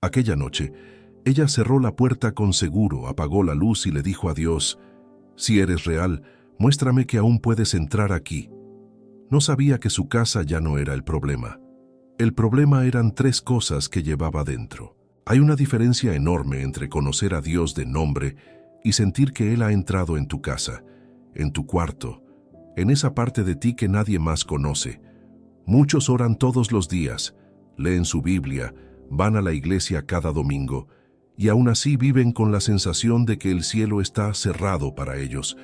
Aquella noche, ella cerró la puerta con seguro, apagó la luz y le dijo a Dios: «Si eres real, muéstrame que aún puedes entrar aquí». No sabía que su casa ya no era el problema. El problema eran tres cosas que llevaba dentro. Hay una diferencia enorme entre conocer a Dios de nombre y sentir que Él ha entrado en tu casa, en tu cuarto, en esa parte de ti que nadie más conoce. Muchos oran todos los días, leen su Biblia, van a la iglesia cada domingo, y aún así viven con la sensación de que el cielo está cerrado para ellos.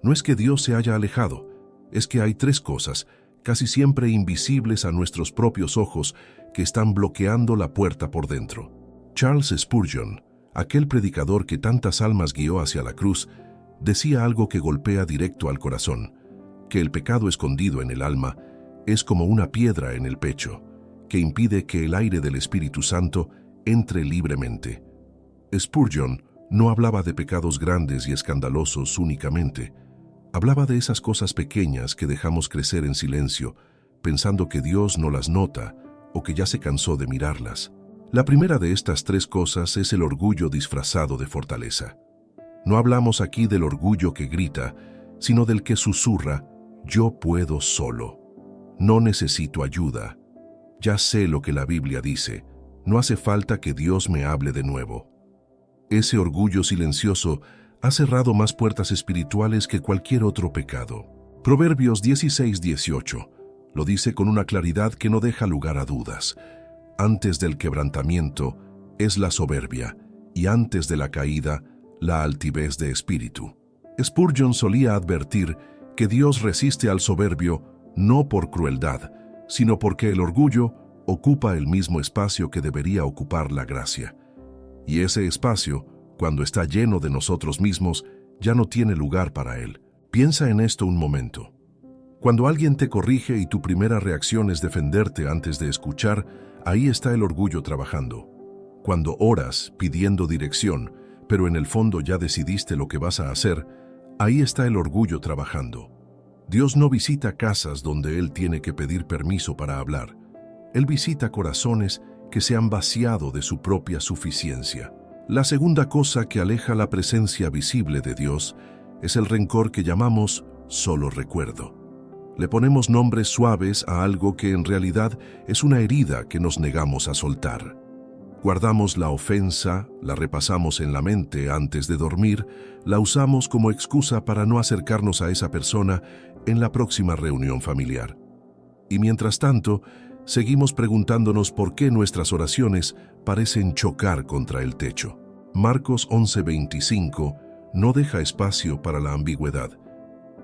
No es que Dios se haya alejado, es que hay tres cosas, casi siempre invisibles a nuestros propios ojos, que están bloqueando la puerta por dentro. Charles Spurgeon, aquel predicador que tantas almas guió hacia la cruz, decía algo que golpea directo al corazón, que el pecado escondido en el alma es como una piedra en el pecho, que impide que el aire del Espíritu Santo entre libremente. Spurgeon no hablaba de pecados grandes y escandalosos únicamente. Hablaba de esas cosas pequeñas que dejamos crecer en silencio, pensando que Dios no las nota o que ya se cansó de mirarlas. La primera de estas tres cosas es el orgullo disfrazado de fortaleza. No hablamos aquí del orgullo que grita, sino del que susurra: «Yo puedo solo. No necesito ayuda. Ya sé lo que la Biblia dice. No hace falta que Dios me hable de nuevo». Ese orgullo silencioso ha cerrado más puertas espirituales que cualquier otro pecado. Proverbios 16:18 lo dice con una claridad que no deja lugar a dudas. Antes del quebrantamiento es la soberbia, y antes de la caída, la altivez de espíritu. Spurgeon solía advertir que Dios resiste al soberbio no por crueldad, sino porque el orgullo ocupa el mismo espacio que debería ocupar la gracia. Y ese espacio, cuando está lleno de nosotros mismos, ya no tiene lugar para Él. Piensa en esto un momento. Cuando alguien te corrige y tu primera reacción es defenderte antes de escuchar, ahí está el orgullo trabajando. Cuando oras pidiendo dirección, pero en el fondo ya decidiste lo que vas a hacer, ahí está el orgullo trabajando. Dios no visita casas donde Él tiene que pedir permiso para hablar. Él visita corazones que se han vaciado de su propia suficiencia. La segunda cosa que aleja la presencia visible de Dios es el rencor que llamamos solo recuerdo. Le ponemos nombres suaves a algo que en realidad es una herida que nos negamos a soltar. Guardamos la ofensa, la repasamos en la mente antes de dormir, la usamos como excusa para no acercarnos a esa persona en la próxima reunión familiar. Y mientras tanto, seguimos preguntándonos por qué nuestras oraciones parecen chocar contra el techo. Marcos 11:25 no deja espacio para la ambigüedad.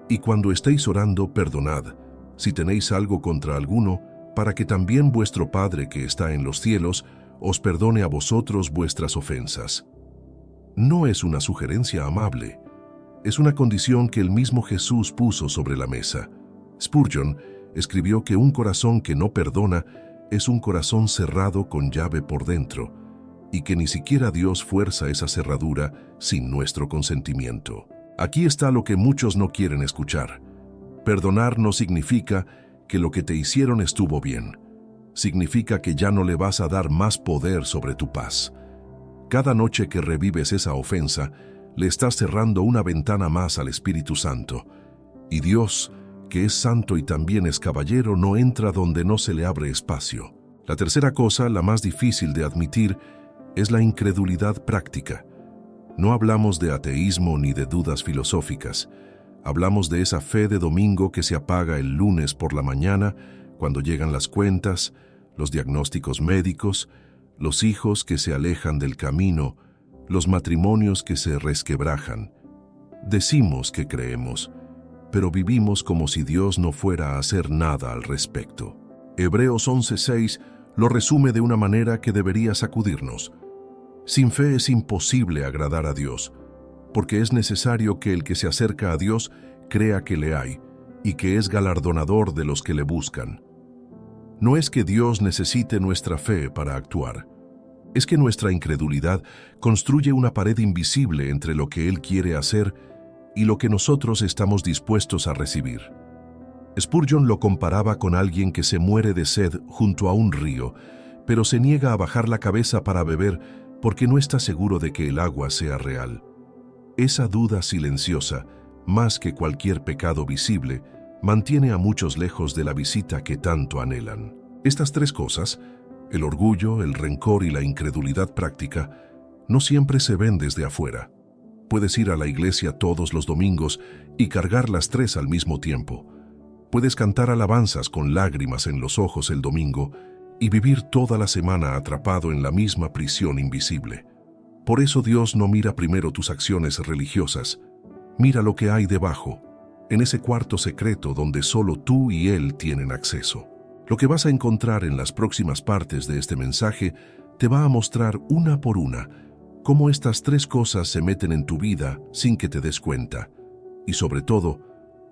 Y cuando estéis orando, perdonad, si tenéis algo contra alguno, para que también vuestro Padre que está en los cielos os perdone a vosotros vuestras ofensas. No es una sugerencia amable, es una condición que el mismo Jesús puso sobre la mesa. Spurgeon escribió que un corazón que no perdona es un corazón cerrado con llave por dentro, y que ni siquiera Dios fuerza esa cerradura sin nuestro consentimiento. Aquí está lo que muchos no quieren escuchar. Perdonar no significa que lo que te hicieron estuvo bien. Significa que ya no le vas a dar más poder sobre tu paz. Cada noche que revives esa ofensa, le estás cerrando una ventana más al Espíritu Santo. Y Dios, que es santo y también es caballero, no entra donde no se le abre espacio. La tercera cosa, la más difícil de admitir, es la incredulidad práctica. No hablamos de ateísmo ni de dudas filosóficas. Hablamos de esa fe de domingo que se apaga el lunes por la mañana, cuando llegan las cuentas, los diagnósticos médicos, los hijos que se alejan del camino, los matrimonios que se resquebrajan. Decimos que creemos, pero vivimos como si Dios no fuera a hacer nada al respecto. Hebreos 11:6 lo resume de una manera que debería sacudirnos. Sin fe es imposible agradar a Dios, porque es necesario que el que se acerca a Dios crea que le hay y que es galardonador de los que le buscan. No es que Dios necesite nuestra fe para actuar, es que nuestra incredulidad construye una pared invisible entre lo que Él quiere hacer y lo que nosotros estamos dispuestos a recibir. Spurgeon lo comparaba con alguien que se muere de sed junto a un río, pero se niega a bajar la cabeza para beber porque no está seguro de que el agua sea real. Esa duda silenciosa, más que cualquier pecado visible, mantiene a muchos lejos de la visita que tanto anhelan. Estas tres cosas, el orgullo, el rencor y la incredulidad práctica, no siempre se ven desde afuera. Puedes ir a la iglesia todos los domingos y cargar las tres al mismo tiempo. Puedes cantar alabanzas con lágrimas en los ojos el domingo y vivir toda la semana atrapado en la misma prisión invisible. Por eso Dios no mira primero tus acciones religiosas, mira lo que hay debajo, en ese cuarto secreto donde solo tú y Él tienen acceso. Lo que vas a encontrar en las próximas partes de este mensaje te va a mostrar una por una cómo estas tres cosas se meten en tu vida sin que te des cuenta, y sobre todo,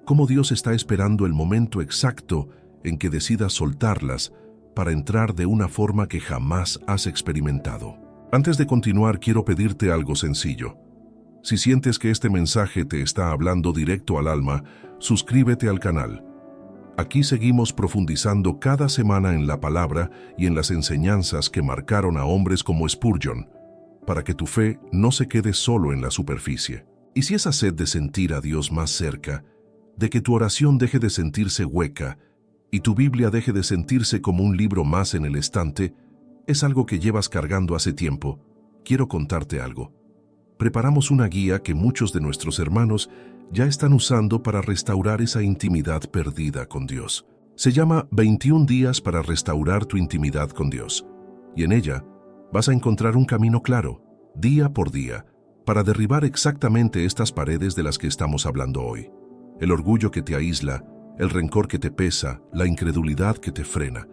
cómo Dios está esperando el momento exacto en que decidas soltarlas para entrar de una forma que jamás has experimentado. Antes de continuar, quiero pedirte algo sencillo. Si sientes que este mensaje te está hablando directo al alma, suscríbete al canal. Aquí seguimos profundizando cada semana en la palabra y en las enseñanzas que marcaron a hombres como Spurgeon, para que tu fe no se quede solo en la superficie. Y si esa sed de sentir a Dios más cerca, de que tu oración deje de sentirse hueca y tu Biblia deje de sentirse como un libro más en el estante, es algo que llevas cargando hace tiempo, quiero contarte algo. Preparamos una guía que muchos de nuestros hermanos ya están usando para restaurar esa intimidad perdida con Dios. Se llama 21 días para restaurar tu intimidad con Dios. Y en ella vas a encontrar un camino claro, día por día, para derribar exactamente estas paredes de las que estamos hablando hoy. El orgullo que te aísla, el rencor que te pesa, la incredulidad que te frena.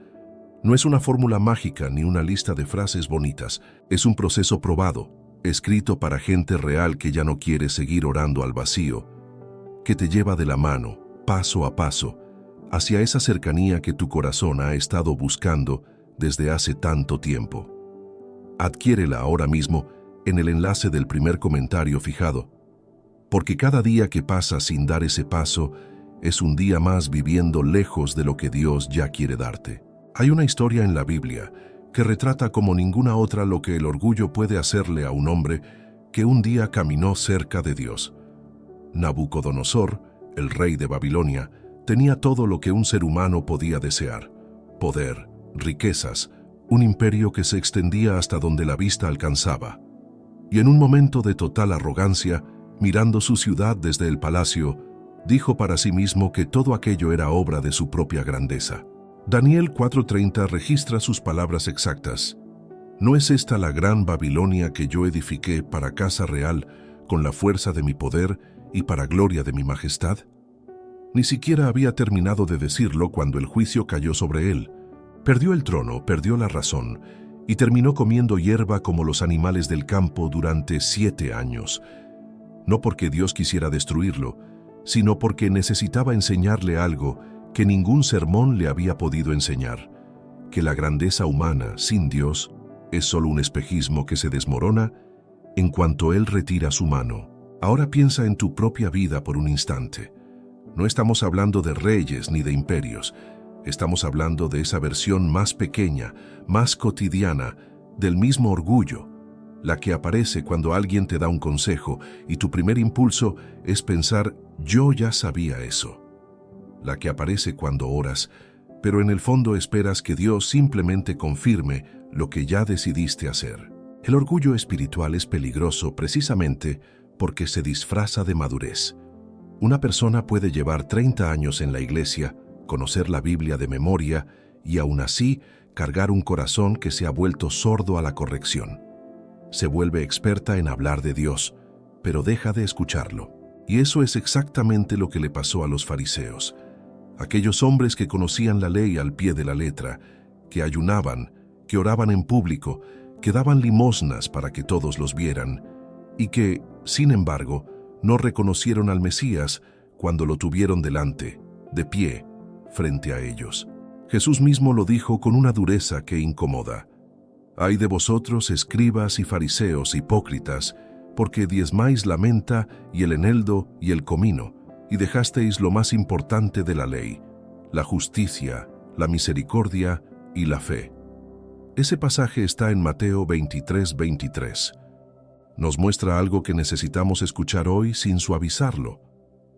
No es una fórmula mágica ni una lista de frases bonitas, es un proceso probado, escrito para gente real que ya no quiere seguir orando al vacío, que te lleva de la mano, paso a paso, hacia esa cercanía que tu corazón ha estado buscando desde hace tanto tiempo. Adquiérela ahora mismo en el enlace del primer comentario fijado, porque cada día que pasa sin dar ese paso es un día más viviendo lejos de lo que Dios ya quiere darte. Hay una historia en la Biblia que retrata como ninguna otra lo que el orgullo puede hacerle a un hombre que un día caminó cerca de Dios. Nabucodonosor, el rey de Babilonia, tenía todo lo que un ser humano podía desear: poder, riquezas, un imperio que se extendía hasta donde la vista alcanzaba. Y en un momento de total arrogancia, mirando su ciudad desde el palacio, dijo para sí mismo que todo aquello era obra de su propia grandeza. Daniel 4:30 registra sus palabras exactas. ¿No es esta la gran Babilonia que yo edifiqué para casa real con la fuerza de mi poder y para gloria de mi majestad? Ni siquiera había terminado de decirlo cuando el juicio cayó sobre él. Perdió el trono, perdió la razón y terminó comiendo hierba como los animales del campo durante 7 años. No porque Dios quisiera destruirlo, sino porque necesitaba enseñarle algo que ningún sermón le había podido enseñar: que la grandeza humana sin Dios es solo un espejismo que se desmorona en cuanto Él retira su mano. Ahora piensa en tu propia vida por un instante. No estamos hablando de reyes ni de imperios, estamos hablando de esa versión más pequeña, más cotidiana, del mismo orgullo, la que aparece cuando alguien te da un consejo y tu primer impulso es pensar: yo ya sabía eso. La que aparece cuando oras, pero en el fondo esperas que Dios simplemente confirme lo que ya decidiste hacer. El orgullo espiritual es peligroso precisamente porque se disfraza de madurez. Una persona puede llevar 30 años en la iglesia, conocer la Biblia de memoria y aún así cargar un corazón que se ha vuelto sordo a la corrección. Se vuelve experta en hablar de Dios, pero deja de escucharlo. Y eso es exactamente lo que le pasó a los fariseos. Aquellos hombres que conocían la ley al pie de la letra, que ayunaban, que oraban en público, que daban limosnas para que todos los vieran, y que, sin embargo, no reconocieron al Mesías cuando lo tuvieron delante, de pie, frente a ellos. Jesús mismo lo dijo con una dureza que incomoda: «Ay de vosotros, escribas y fariseos hipócritas, porque diezmáis la menta y el eneldo y el comino, y dejasteis lo más importante de la ley, la justicia, la misericordia y la fe». Ese pasaje está en Mateo 23:23. Nos muestra algo que necesitamos escuchar hoy sin suavizarlo.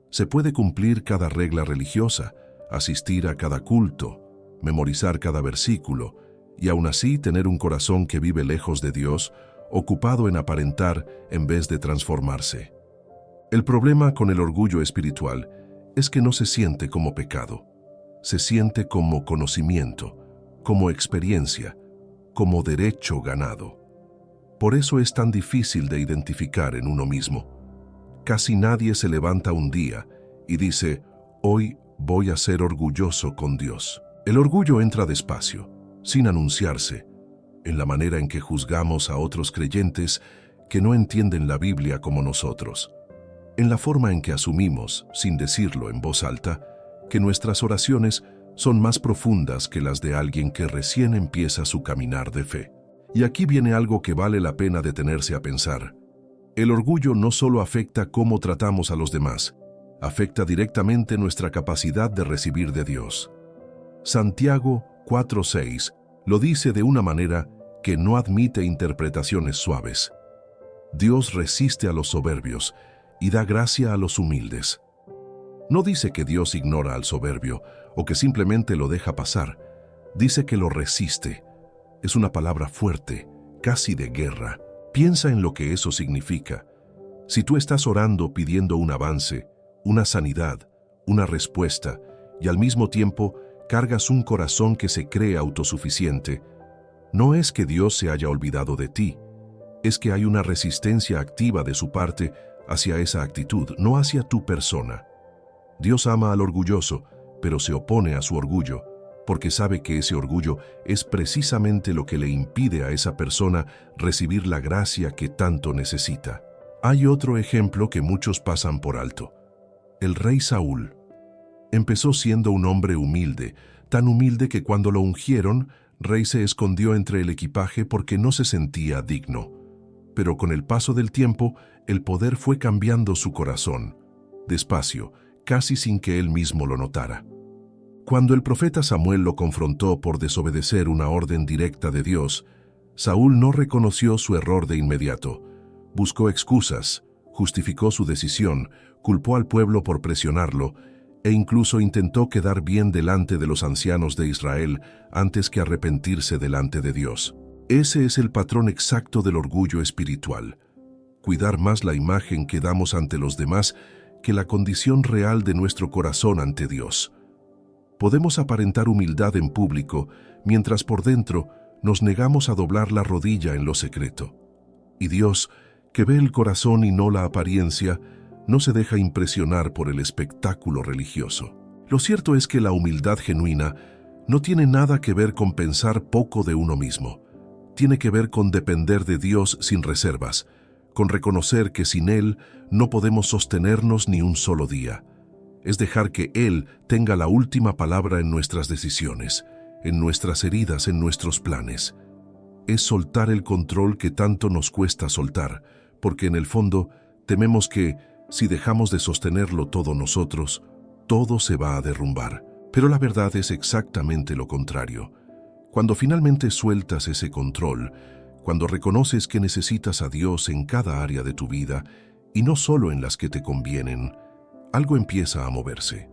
Se puede cumplir cada regla religiosa, asistir a cada culto, memorizar cada versículo, y aún así tener un corazón que vive lejos de Dios, ocupado en aparentar en vez de transformarse. El problema con el orgullo espiritual es que no se siente como pecado, se siente como conocimiento, como experiencia, como derecho ganado. Por eso es tan difícil de identificar en uno mismo. Casi nadie se levanta un día y dice, hoy voy a ser orgulloso con Dios. El orgullo entra despacio, sin anunciarse, en la manera en que juzgamos a otros creyentes que no entienden la Biblia como nosotros, en la forma en que asumimos, sin decirlo en voz alta, que nuestras oraciones son más profundas que las de alguien que recién empieza su caminar de fe. Y aquí viene algo que vale la pena detenerse a pensar. El orgullo no solo afecta cómo tratamos a los demás, afecta directamente nuestra capacidad de recibir de Dios. Santiago 4:6 lo dice de una manera que no admite interpretaciones suaves. Dios resiste a los soberbios y da gracia a los humildes. No dice que Dios ignora al soberbio o que simplemente lo deja pasar. Dice que lo resiste. Es una palabra fuerte, casi de guerra. Piensa en lo que eso significa. Si tú estás orando pidiendo un avance, una sanidad, una respuesta, y al mismo tiempo cargas un corazón que se cree autosuficiente, no es que Dios se haya olvidado de ti, es que hay una resistencia activa de su parte hacia esa actitud, no hacia tu persona. Dios ama al orgulloso, pero se opone a su orgullo, porque sabe que ese orgullo es precisamente lo que le impide a esa persona recibir la gracia que tanto necesita. Hay otro ejemplo que muchos pasan por alto. El rey Saúl. Empezó siendo un hombre humilde, tan humilde que cuando lo ungieron, rey se escondió entre el equipaje porque no se sentía digno. Pero con el paso del tiempo, el poder fue cambiando su corazón, despacio, casi sin que él mismo lo notara. Cuando el profeta Samuel lo confrontó por desobedecer una orden directa de Dios, Saúl no reconoció su error de inmediato. Buscó excusas, justificó su decisión, culpó al pueblo por presionarlo e incluso intentó quedar bien delante de los ancianos de Israel antes que arrepentirse delante de Dios. Ese es el patrón exacto del orgullo espiritual. Cuidar más la imagen que damos ante los demás que la condición real de nuestro corazón ante Dios. Podemos aparentar humildad en público, mientras por dentro nos negamos a doblar la rodilla en lo secreto. Y Dios, que ve el corazón y no la apariencia, no se deja impresionar por el espectáculo religioso. Lo cierto es que la humildad genuina no tiene nada que ver con pensar poco de uno mismo. Tiene que ver con depender de Dios sin reservas, con reconocer que sin Él no podemos sostenernos ni un solo día. Es dejar que Él tenga la última palabra en nuestras decisiones, en nuestras heridas, en nuestros planes. Es soltar el control que tanto nos cuesta soltar, porque en el fondo tememos que, si dejamos de sostenerlo todo nosotros, todo se va a derrumbar. Pero la verdad es exactamente lo contrario. Cuando finalmente sueltas ese control, cuando reconoces que necesitas a Dios en cada área de tu vida, y no solo en las que te convienen, algo empieza a moverse.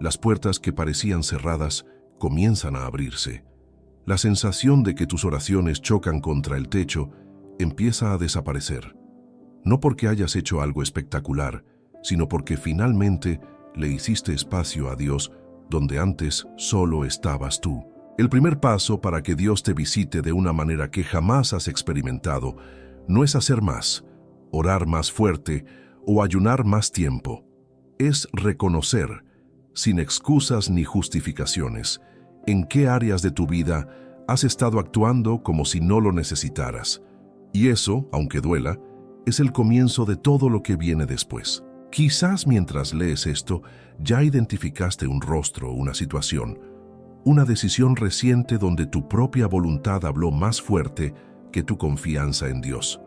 Las puertas que parecían cerradas comienzan a abrirse. La sensación de que tus oraciones chocan contra el techo empieza a desaparecer. No porque hayas hecho algo espectacular, sino porque finalmente le hiciste espacio a Dios donde antes solo estabas tú. El primer paso para que Dios te visite de una manera que jamás has experimentado no es hacer más, orar más fuerte o ayunar más tiempo. Es reconocer, sin excusas ni justificaciones, en qué áreas de tu vida has estado actuando como si no lo necesitaras. Y eso, aunque duela, es el comienzo de todo lo que viene después. Quizás mientras lees esto, ya identificaste un rostro, una situación, una decisión reciente donde tu propia voluntad habló más fuerte que tu confianza en Dios.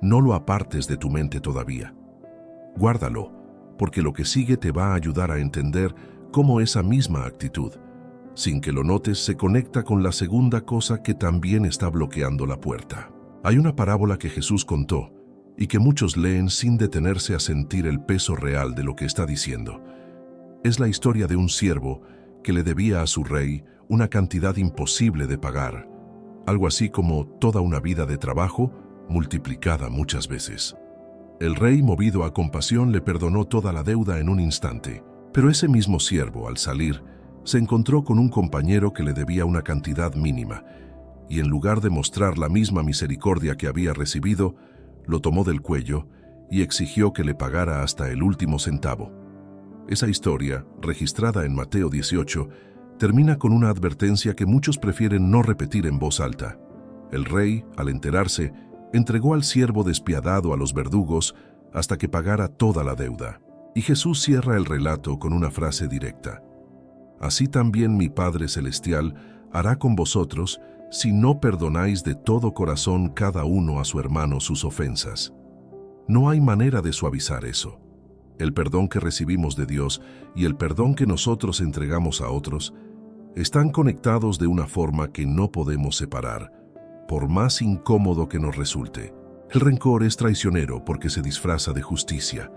No lo apartes de tu mente todavía. Guárdalo, porque lo que sigue te va a ayudar a entender cómo esa misma actitud, sin que lo notes, se conecta con la segunda cosa que también está bloqueando la puerta. Hay una parábola que Jesús contó y que muchos leen sin detenerse a sentir el peso real de lo que está diciendo. Es la historia de un siervo que le debía a su rey una cantidad imposible de pagar, algo así como toda una vida de trabajo multiplicada muchas veces. El rey, movido a compasión, le perdonó toda la deuda en un instante, pero ese mismo siervo, al salir, se encontró con un compañero que le debía una cantidad mínima, y en lugar de mostrar la misma misericordia que había recibido, lo tomó del cuello y exigió que le pagara hasta el último centavo. Esa historia, registrada en Mateo 18, termina con una advertencia que muchos prefieren no repetir en voz alta. El rey, al enterarse, entregó al siervo despiadado a los verdugos hasta que pagara toda la deuda. Y Jesús cierra el relato con una frase directa: así también mi Padre Celestial hará con vosotros si no perdonáis de todo corazón cada uno a su hermano sus ofensas. No hay manera de suavizar eso. El perdón que recibimos de Dios y el perdón que nosotros entregamos a otros están conectados de una forma que no podemos separar, por más incómodo que nos resulte. El rencor es traicionero porque se disfraza de justicia.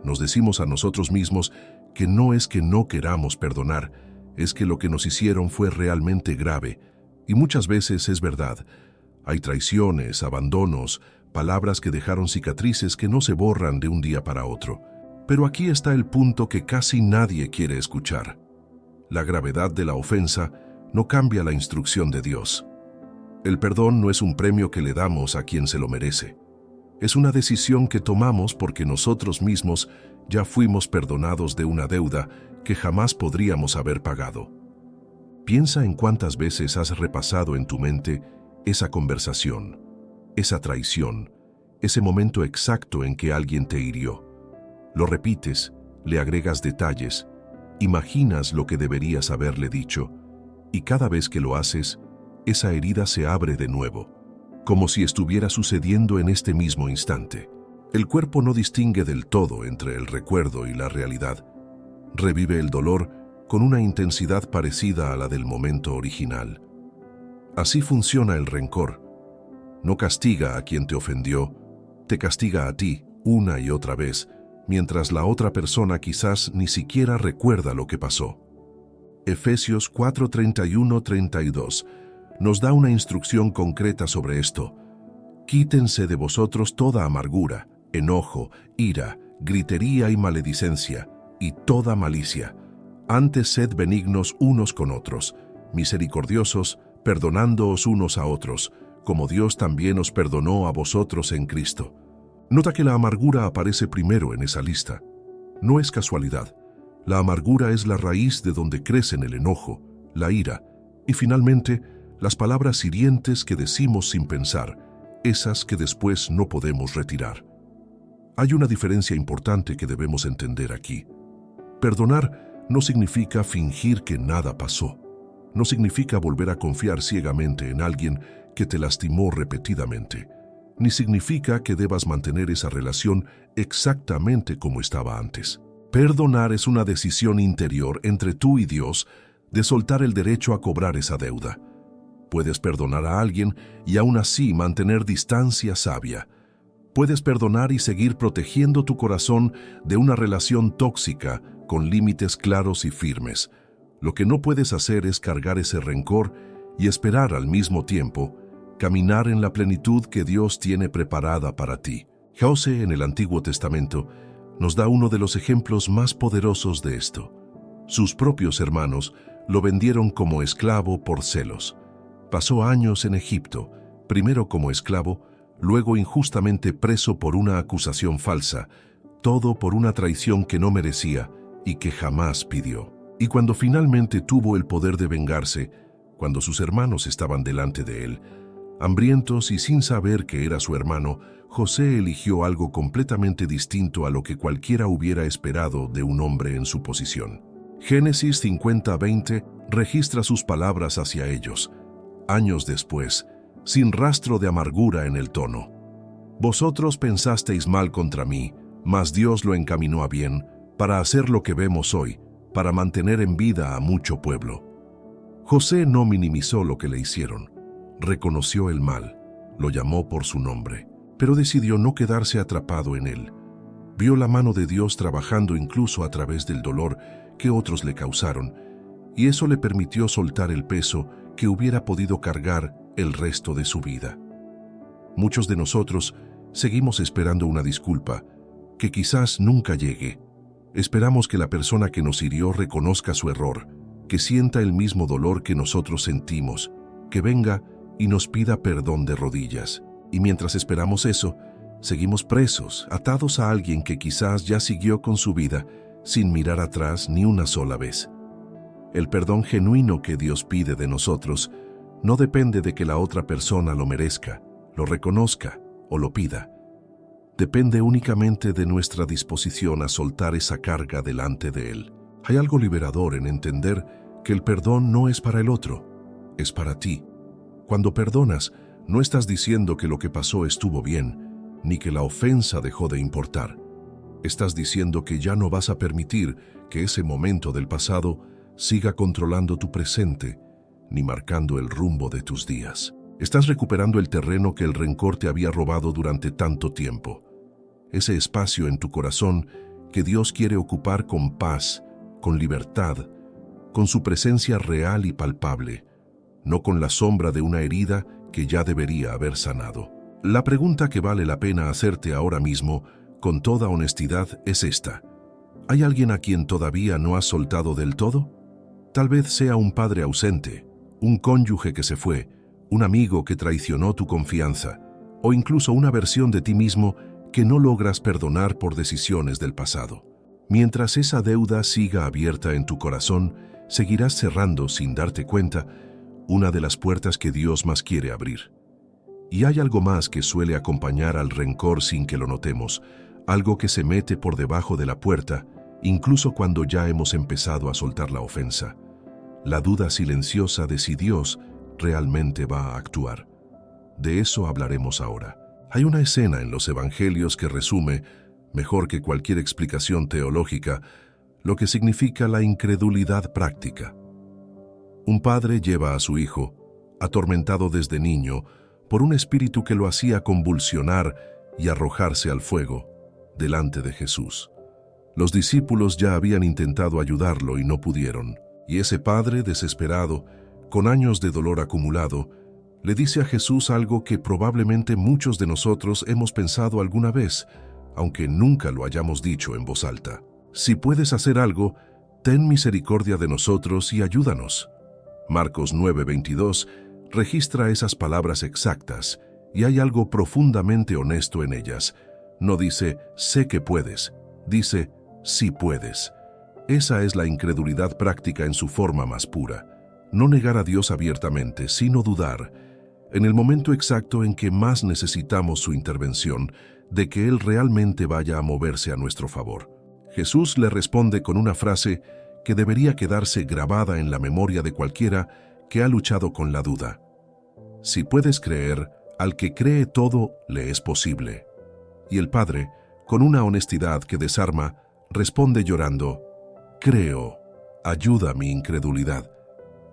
Nos decimos a nosotros mismos que no es que no queramos perdonar, es que lo que nos hicieron fue realmente grave, y muchas veces es verdad. Hay traiciones, abandonos, palabras que dejaron cicatrices que no se borran de un día para otro. Pero aquí está el punto que casi nadie quiere escuchar. La gravedad de la ofensa no cambia la instrucción de Dios. El perdón no es un premio que le damos a quien se lo merece. Es una decisión que tomamos porque nosotros mismos ya fuimos perdonados de una deuda que jamás podríamos haber pagado. Piensa en cuántas veces has repasado en tu mente esa conversación, esa traición, ese momento exacto en que alguien te hirió. Lo repites, le agregas detalles, imaginas lo que deberías haberle dicho, y cada vez que lo haces, esa herida se abre de nuevo, como si estuviera sucediendo en este mismo instante. El cuerpo no distingue del todo entre el recuerdo y la realidad. Revive el dolor con una intensidad parecida a la del momento original. Así funciona el rencor. No castiga a quien te ofendió, te castiga a ti una y otra vez, mientras la otra persona quizás ni siquiera recuerda lo que pasó. Efesios 4:31-32 nos da una instrucción concreta sobre esto. Quítense de vosotros toda amargura, enojo, ira, gritería y maledicencia, y toda malicia. Antes sed benignos unos con otros, misericordiosos, perdonándoos unos a otros, como Dios también os perdonó a vosotros en Cristo. Nota que la amargura aparece primero en esa lista. No es casualidad. La amargura es la raíz de donde crecen el enojo, la ira y finalmente las palabras hirientes que decimos sin pensar, esas que después no podemos retirar. Hay una diferencia importante que debemos entender aquí. Perdonar no significa fingir que nada pasó. No significa volver a confiar ciegamente en alguien que te lastimó repetidamente. Ni significa que debas mantener esa relación exactamente como estaba antes. Perdonar es una decisión interior entre tú y Dios de soltar el derecho a cobrar esa deuda. Puedes perdonar a alguien y aún así mantener distancia sabia. Puedes perdonar y seguir protegiendo tu corazón de una relación tóxica con límites claros y firmes. Lo que no puedes hacer es cargar ese rencor y esperar al mismo tiempo caminar en la plenitud que Dios tiene preparada para ti. José en el Antiguo Testamento nos da uno de los ejemplos más poderosos de esto. Sus propios hermanos lo vendieron como esclavo por celos. Pasó años en Egipto, primero como esclavo, luego injustamente preso por una acusación falsa, todo por una traición que no merecía y que jamás pidió. Y cuando finalmente tuvo el poder de vengarse, cuando sus hermanos estaban delante de él, hambrientos y sin saber que era su hermano, José eligió algo completamente distinto a lo que cualquiera hubiera esperado de un hombre en su posición. Génesis 50:20 registra sus palabras hacia ellos, años después, sin rastro de amargura en el tono. Vosotros pensasteis mal contra mí, mas Dios lo encaminó a bien, para hacer lo que vemos hoy, para mantener en vida a mucho pueblo. José no minimizó lo que le hicieron. Reconoció el mal, lo llamó por su nombre, pero decidió no quedarse atrapado en él. Vio la mano de Dios trabajando incluso a través del dolor que otros le causaron, y eso le permitió soltar el peso que hubiera podido cargar el resto de su vida. Muchos de nosotros seguimos esperando una disculpa, que quizás nunca llegue. Esperamos que la persona que nos hirió reconozca su error, que sienta el mismo dolor que nosotros sentimos, que venga y nos pida perdón de rodillas. Y mientras esperamos eso, seguimos presos, atados a alguien que quizás ya siguió con su vida sin mirar atrás ni una sola vez. El perdón genuino que Dios pide de nosotros no depende de que la otra persona lo merezca, lo reconozca o lo pida. Depende únicamente de nuestra disposición a soltar esa carga delante de Él. Hay algo liberador en entender que el perdón no es para el otro, es para ti. Cuando perdonas, no estás diciendo que lo que pasó estuvo bien, ni que la ofensa dejó de importar. Estás diciendo que ya no vas a permitir que ese momento del pasado siga controlando tu presente, ni marcando el rumbo de tus días. Estás recuperando el terreno que el rencor te había robado durante tanto tiempo. Ese espacio en tu corazón que Dios quiere ocupar con paz, con libertad, con su presencia real y palpable, no con la sombra de una herida que ya debería haber sanado. La pregunta que vale la pena hacerte ahora mismo, con toda honestidad, es esta. ¿Hay alguien a quien todavía no has soltado del todo? Tal vez sea un padre ausente, un cónyuge que se fue, un amigo que traicionó tu confianza, o incluso una versión de ti mismo que no logras perdonar por decisiones del pasado. Mientras esa deuda siga abierta en tu corazón, seguirás cerrando, sin darte cuenta, una de las puertas que Dios más quiere abrir. Y hay algo más que suele acompañar al rencor sin que lo notemos, algo que se mete por debajo de la puerta, incluso cuando ya hemos empezado a soltar la ofensa. La duda silenciosa de si Dios realmente va a actuar. De eso hablaremos ahora. Hay una escena en los Evangelios que resume, mejor que cualquier explicación teológica, lo que significa la incredulidad práctica. Un padre lleva a su hijo, atormentado desde niño, por un espíritu que lo hacía convulsionar y arrojarse al fuego, delante de Jesús. Los discípulos ya habían intentado ayudarlo y no pudieron, y ese padre, desesperado, con años de dolor acumulado, le dice a Jesús algo que probablemente muchos de nosotros hemos pensado alguna vez, aunque nunca lo hayamos dicho en voz alta. Si puedes hacer algo, ten misericordia de nosotros y ayúdanos. Marcos 9:22 registra esas palabras exactas, y hay algo profundamente honesto en ellas. No dice, sé que puedes, dice, sí puedes. Esa es la incredulidad práctica en su forma más pura. No negar a Dios abiertamente, sino dudar, en el momento exacto en que más necesitamos su intervención, de que Él realmente vaya a moverse a nuestro favor. Jesús le responde con una frase que debería quedarse grabada en la memoria de cualquiera que ha luchado con la duda. Si puedes creer, al que cree todo le es posible. Y el Padre, con una honestidad que desarma, responde llorando, creo, ayuda mi incredulidad.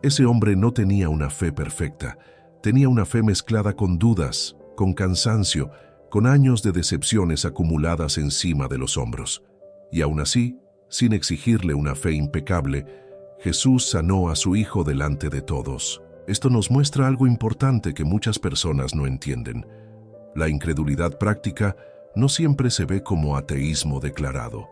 Ese hombre no tenía una fe perfecta, tenía una fe mezclada con dudas, con cansancio, con años de decepciones acumuladas encima de los hombros. Y aún así, sin exigirle una fe impecable, Jesús sanó a su hijo delante de todos. Esto nos muestra algo importante que muchas personas no entienden. La incredulidad práctica no siempre se ve como ateísmo declarado.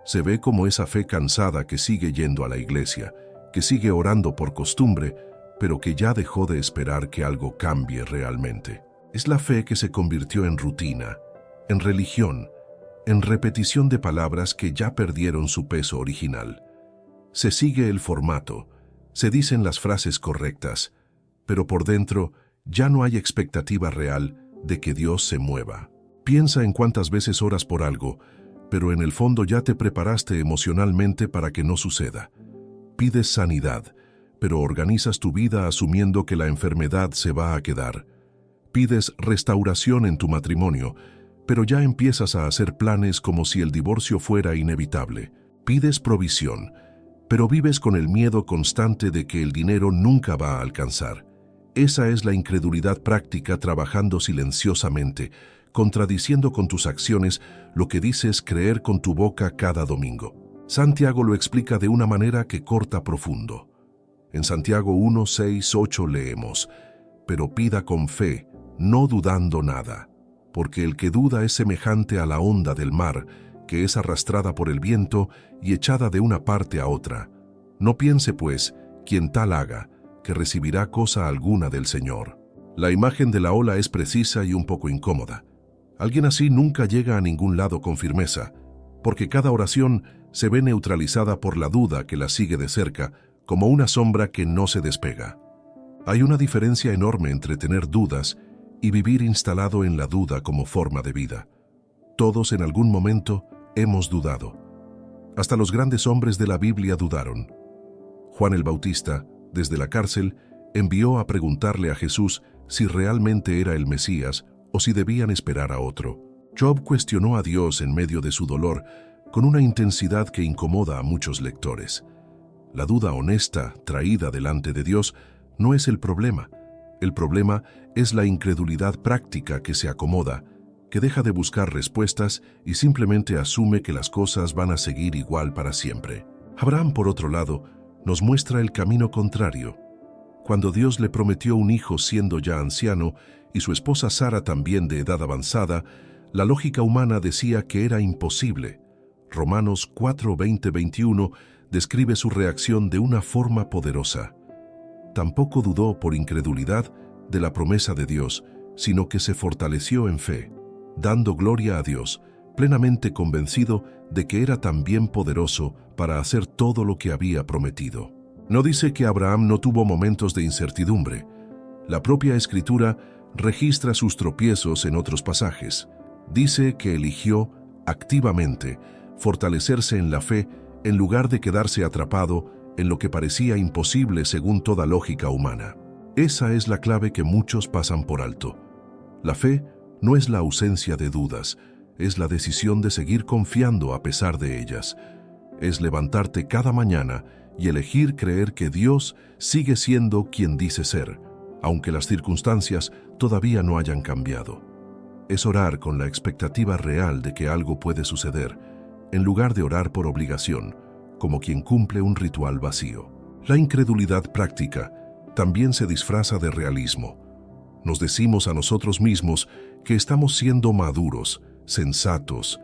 Se ve como esa fe cansada que sigue yendo a la iglesia, que sigue orando por costumbre, pero que ya dejó de esperar que algo cambie realmente. Es la fe que se convirtió en rutina, en religión, en repetición de palabras que ya perdieron su peso original. Se sigue el formato, se dicen las frases correctas, pero por dentro ya no hay expectativa real de que Dios se mueva. Piensa en cuántas veces oras por algo, pero en el fondo ya te preparaste emocionalmente para que no suceda. Pides sanidad, pero organizas tu vida asumiendo que la enfermedad se va a quedar. Pides restauración en tu matrimonio, pero ya empiezas a hacer planes como si el divorcio fuera inevitable. Pides provisión, pero vives con el miedo constante de que el dinero nunca va a alcanzar. Esa es la incredulidad práctica trabajando silenciosamente, contradiciendo con tus acciones lo que dices creer con tu boca cada domingo. Santiago lo explica de una manera que corta profundo. En Santiago 1, 6, 8 leemos: «Pero pida con fe, no dudando nada, porque el que duda es semejante a la onda del mar, que es arrastrada por el viento y echada de una parte a otra. No piense, pues, quien tal haga, que recibirá cosa alguna del Señor». La imagen de la ola es precisa y un poco incómoda. Alguien así nunca llega a ningún lado con firmeza, porque cada oración se ve neutralizada por la duda que la sigue de cerca, como una sombra que no se despega. Hay una diferencia enorme entre tener dudas y vivir instalado en la duda como forma de vida. Todos en algún momento hemos dudado. Hasta los grandes hombres de la Biblia dudaron. Juan el Bautista, desde la cárcel, envió a preguntarle a Jesús si realmente era el Mesías o si debían esperar a otro. Job cuestionó a Dios en medio de su dolor con una intensidad que incomoda a muchos lectores. La duda honesta, traída delante de Dios, no es el problema. El problema es la incredulidad práctica que se acomoda, que deja de buscar respuestas y simplemente asume que las cosas van a seguir igual para siempre. Abraham, por otro lado, nos muestra el camino contrario. Cuando Dios le prometió un hijo siendo ya anciano y su esposa Sara también de edad avanzada, la lógica humana decía que era imposible. Romanos 4, 20, 21 describe su reacción de una forma poderosa. Tampoco dudó por incredulidad de la promesa de Dios, sino que se fortaleció en fe, dando gloria a Dios, plenamente convencido de que era también poderoso para hacer todo lo que había prometido. No dice que Abraham no tuvo momentos de incertidumbre. La propia Escritura registra sus tropiezos en otros pasajes. Dice que eligió activamente fortalecerse en la fe en lugar de quedarse atrapado en lo que parecía imposible según toda lógica humana. Esa es la clave que muchos pasan por alto. La fe no es la ausencia de dudas, es la decisión de seguir confiando a pesar de ellas. Es levantarte cada mañana y elegir creer que Dios sigue siendo quien dice ser, aunque las circunstancias todavía no hayan cambiado. Es orar con la expectativa real de que algo puede suceder, en lugar de orar por obligación, como quien cumple un ritual vacío. La incredulidad práctica también se disfraza de realismo. Nos decimos a nosotros mismos que estamos siendo maduros, sensatos,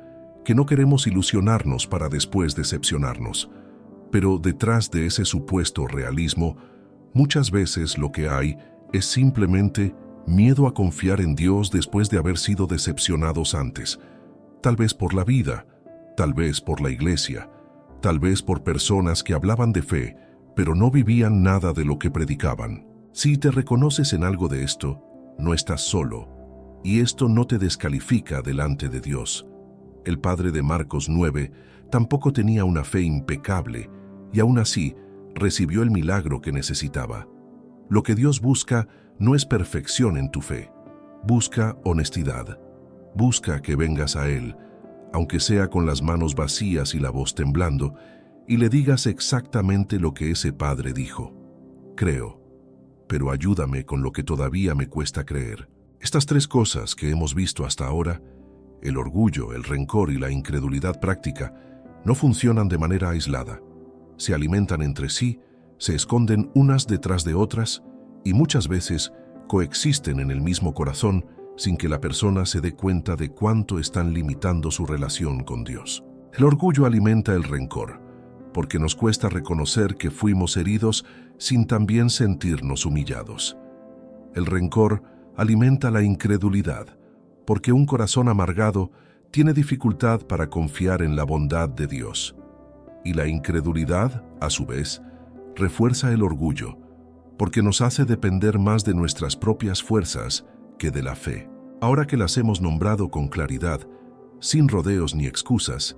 que no queremos ilusionarnos para después decepcionarnos. Pero detrás de ese supuesto realismo, muchas veces lo que hay es simplemente miedo a confiar en Dios después de haber sido decepcionados antes. Tal vez por la vida, tal vez por la iglesia, tal vez por personas que hablaban de fe, pero no vivían nada de lo que predicaban. Si te reconoces en algo de esto, no estás solo, y esto no te descalifica delante de Dios. El padre de Marcos 9 tampoco tenía una fe impecable, y aún así recibió el milagro que necesitaba. Lo que Dios busca no es perfección en tu fe. Busca honestidad. Busca que vengas a Él, aunque sea con las manos vacías y la voz temblando, y le digas exactamente lo que ese padre dijo. Creo, pero ayúdame con lo que todavía me cuesta creer. Estas tres cosas que hemos visto hasta ahora, el orgullo, el rencor y la incredulidad práctica, no funcionan de manera aislada. Se alimentan entre sí, se esconden unas detrás de otras y muchas veces coexisten en el mismo corazón sin que la persona se dé cuenta de cuánto están limitando su relación con Dios. El orgullo alimenta el rencor, porque nos cuesta reconocer que fuimos heridos sin también sentirnos humillados. El rencor alimenta la incredulidad, porque un corazón amargado tiene dificultad para confiar en la bondad de Dios. Y la incredulidad, a su vez, refuerza el orgullo, porque nos hace depender más de nuestras propias fuerzas que de la fe. Ahora que las hemos nombrado con claridad, sin rodeos ni excusas,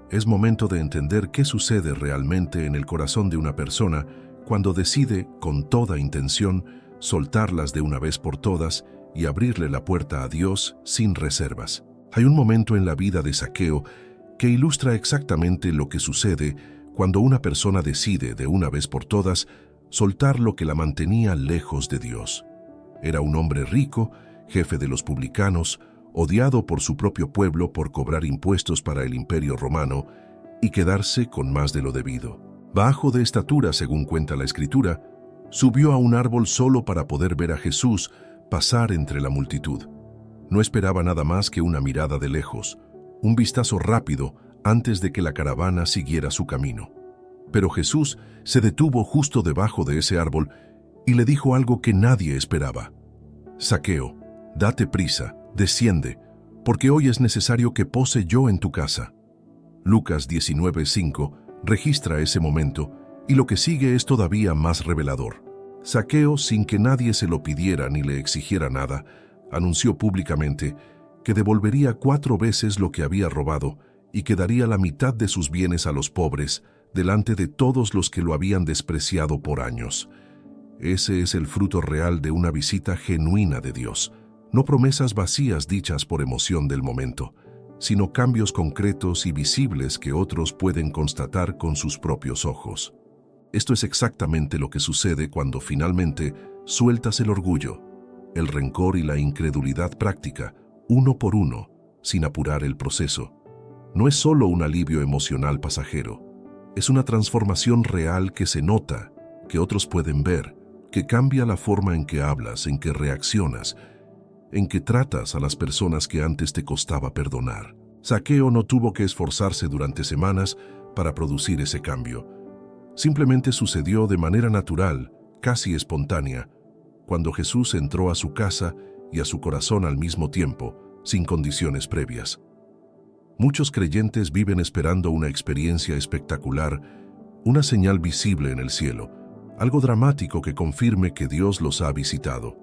es momento de entender qué sucede realmente en el corazón de una persona cuando decide, con toda intención, soltarlas de una vez por todas y abrirle la puerta a Dios sin reservas. Hay un momento en la vida de Zaqueo que ilustra exactamente lo que sucede cuando una persona decide, de una vez por todas, soltar lo que la mantenía lejos de Dios. Era un hombre rico, jefe de los publicanos, odiado por su propio pueblo por cobrar impuestos para el Imperio Romano y quedarse con más de lo debido. Bajo de estatura, según cuenta la Escritura, subió a un árbol solo para poder ver a Jesús pasar entre la multitud. No esperaba nada más que una mirada de lejos, un vistazo rápido antes de que la caravana siguiera su camino. Pero Jesús se detuvo justo debajo de ese árbol y le dijo algo que nadie esperaba. «Zaqueo, date prisa, desciende, porque hoy es necesario que pose yo en tu casa». Lucas 19:5 registra ese momento, y lo que sigue es todavía más revelador. Zaqueo, sin que nadie se lo pidiera ni le exigiera nada, anunció públicamente que devolvería 4 veces lo que había robado y que daría la mitad de sus bienes a los pobres delante de todos los que lo habían despreciado por años. Ese es el fruto real de una visita genuina de Dios, no promesas vacías dichas por emoción del momento, sino cambios concretos y visibles que otros pueden constatar con sus propios ojos. Esto es exactamente lo que sucede cuando finalmente sueltas el orgullo, el rencor y la incredulidad práctica, uno por uno, sin apurar el proceso. No es solo un alivio emocional pasajero, es una transformación real que se nota, que otros pueden ver, que cambia la forma en que hablas, en que reaccionas, en que tratas a las personas que antes te costaba perdonar. Zaqueo no tuvo que esforzarse durante semanas para producir ese cambio. Simplemente sucedió de manera natural, casi espontánea, cuando Jesús entró a su casa y a su corazón al mismo tiempo, sin condiciones previas. Muchos creyentes viven esperando una experiencia espectacular, una señal visible en el cielo, algo dramático que confirme que Dios los ha visitado.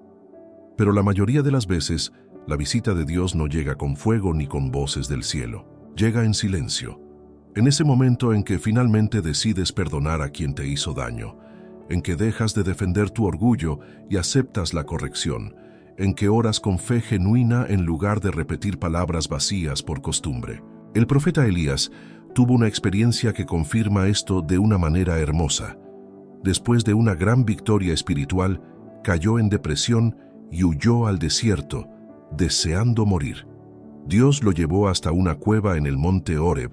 Pero la mayoría de las veces, la visita de Dios no llega con fuego ni con voces del cielo. Llega en silencio. En ese momento en que finalmente decides perdonar a quien te hizo daño, en que dejas de defender tu orgullo y aceptas la corrección, en que oras con fe genuina en lugar de repetir palabras vacías por costumbre. El profeta Elías tuvo una experiencia que confirma esto de una manera hermosa. Después de una gran victoria espiritual, cayó en depresión y huyó al desierto, deseando morir. Dios lo llevó hasta una cueva en el monte Horeb,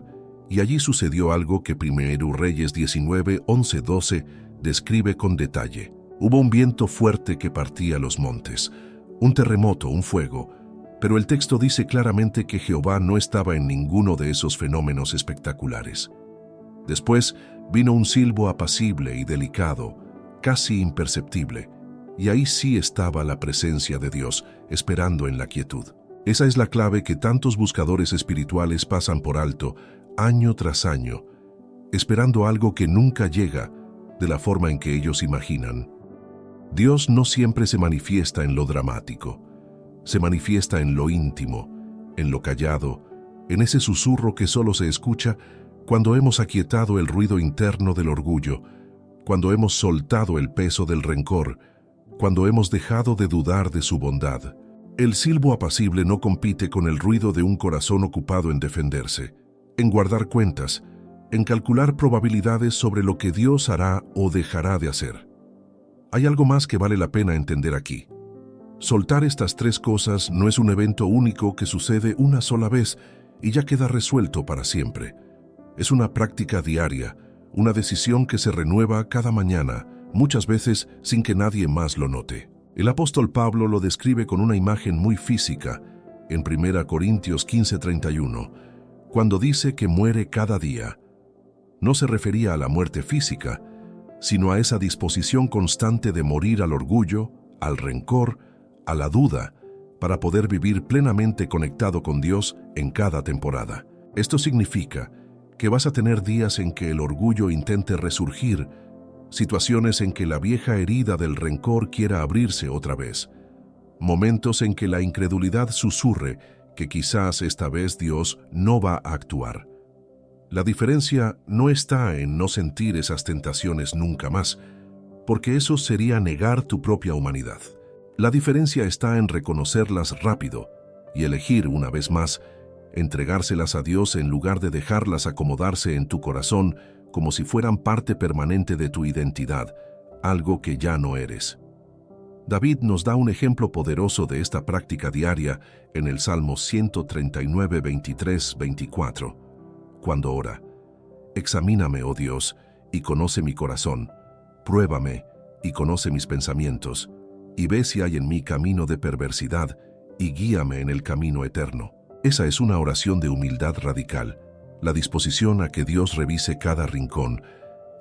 y allí sucedió algo que 1 Reyes 19, 11, 12 describe con detalle. Hubo un viento fuerte que partía los montes, un terremoto, un fuego, pero el texto dice claramente que Jehová no estaba en ninguno de esos fenómenos espectaculares. Después vino un silbo apacible y delicado, casi imperceptible, y ahí sí estaba la presencia de Dios, esperando en la quietud. Esa es la clave que tantos buscadores espirituales pasan por alto, año tras año, esperando algo que nunca llega de la forma en que ellos imaginan. Dios no siempre se manifiesta en lo dramático, se manifiesta en lo íntimo, en lo callado, en ese susurro que solo se escucha cuando hemos aquietado el ruido interno del orgullo, cuando hemos soltado el peso del rencor, cuando hemos dejado de dudar de su bondad. El silbo apacible no compite con el ruido de un corazón ocupado en defenderse, en guardar cuentas, en calcular probabilidades sobre lo que Dios hará o dejará de hacer. Hay algo más que vale la pena entender aquí. Soltar estas 3 cosas no es un evento único que sucede una sola vez y ya queda resuelto para siempre. Es una práctica diaria, una decisión que se renueva cada mañana, muchas veces sin que nadie más lo note. El apóstol Pablo lo describe con una imagen muy física en 1 Corintios 15:31, cuando dice que muere cada día. No se refería a la muerte física, sino a esa disposición constante de morir al orgullo, al rencor, a la duda, para poder vivir plenamente conectado con Dios en cada temporada. Esto significa que vas a tener días en que el orgullo intente resurgir, situaciones en que la vieja herida del rencor quiera abrirse otra vez, momentos en que la incredulidad susurre que quizás esta vez Dios no va a actuar. La diferencia no está en no sentir esas tentaciones nunca más, porque eso sería negar tu propia humanidad. La diferencia está en reconocerlas rápido y elegir una vez más entregárselas a Dios en lugar de dejarlas acomodarse en tu corazón como si fueran parte permanente de tu identidad, algo que ya no eres. David nos da un ejemplo poderoso de esta práctica diaria en el Salmo 139, 23, 24, cuando ora: «Examíname, oh Dios, y conoce mi corazón, pruébame y conoce mis pensamientos, y ve si hay en mí camino de perversidad, y guíame en el camino eterno». Esa es una oración de humildad radical, la disposición a que Dios revise cada rincón,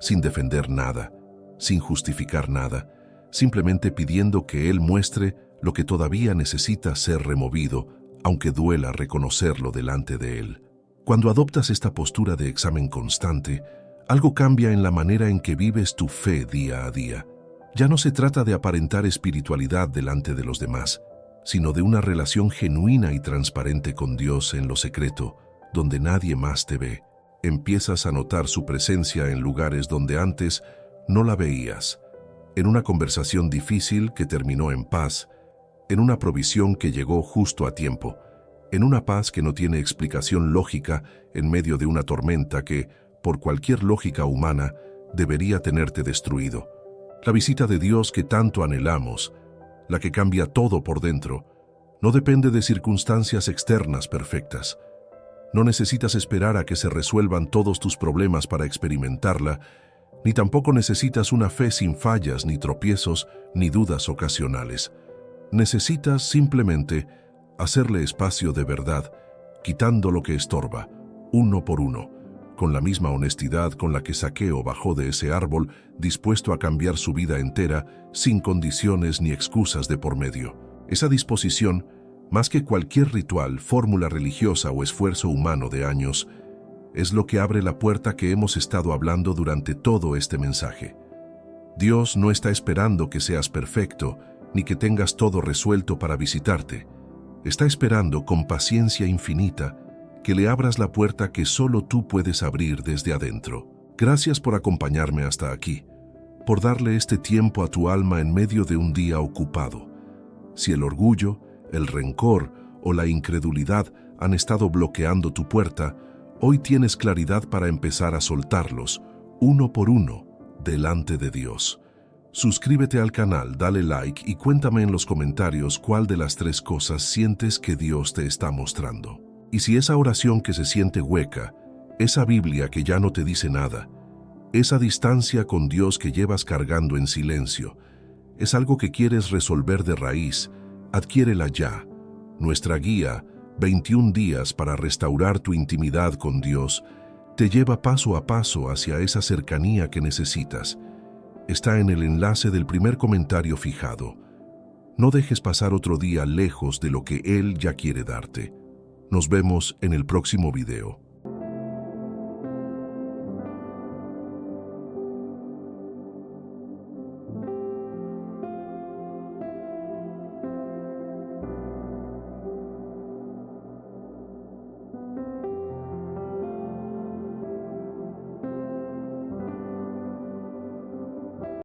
sin defender nada, sin justificar nada, simplemente pidiendo que Él muestre lo que todavía necesita ser removido, aunque duela reconocerlo delante de Él. Cuando adoptas esta postura de examen constante, algo cambia en la manera en que vives tu fe día a día. Ya no se trata de aparentar espiritualidad delante de los demás, sino de una relación genuina y transparente con Dios en lo secreto, donde nadie más te ve. Empiezas a notar su presencia en lugares donde antes no la veías, en una conversación difícil que terminó en paz, en una provisión que llegó justo a tiempo, en una paz que no tiene explicación lógica en medio de una tormenta que, por cualquier lógica humana, debería tenerte destruido. La visita de Dios que tanto anhelamos, la que cambia todo por dentro, no depende de circunstancias externas perfectas. No necesitas esperar a que se resuelvan todos tus problemas para experimentarla, ni tampoco necesitas una fe sin fallas, ni tropiezos, ni dudas ocasionales. Necesitas simplemente hacerle espacio de verdad, quitando lo que estorba, uno por uno, con la misma honestidad con la que Zaqueo bajó de ese árbol, dispuesto a cambiar su vida entera, sin condiciones ni excusas de por medio. Esa disposición, más que cualquier ritual, fórmula religiosa o esfuerzo humano de años, es lo que abre la puerta que hemos estado hablando durante todo este mensaje. Dios no está esperando que seas perfecto, ni que tengas todo resuelto para visitarte. Está esperando con paciencia infinita que le abras la puerta que solo tú puedes abrir desde adentro. Gracias por acompañarme hasta aquí, por darle este tiempo a tu alma en medio de un día ocupado. Si el orgullo, el rencor o la incredulidad han estado bloqueando tu puerta, hoy tienes claridad para empezar a soltarlos, uno por uno, delante de Dios. Suscríbete al canal, dale like y cuéntame en los comentarios cuál de las 3 cosas sientes que Dios te está mostrando. Y si esa oración que se siente hueca, esa Biblia que ya no te dice nada, esa distancia con Dios que llevas cargando en silencio, es algo que quieres resolver de raíz, adquiérela ya. Nuestra guía, 21 días para restaurar tu intimidad con Dios, te lleva paso a paso hacia esa cercanía que necesitas. Está en el enlace del primer comentario fijado. No dejes pasar otro día lejos de lo que Él ya quiere darte. Nos vemos en el próximo video.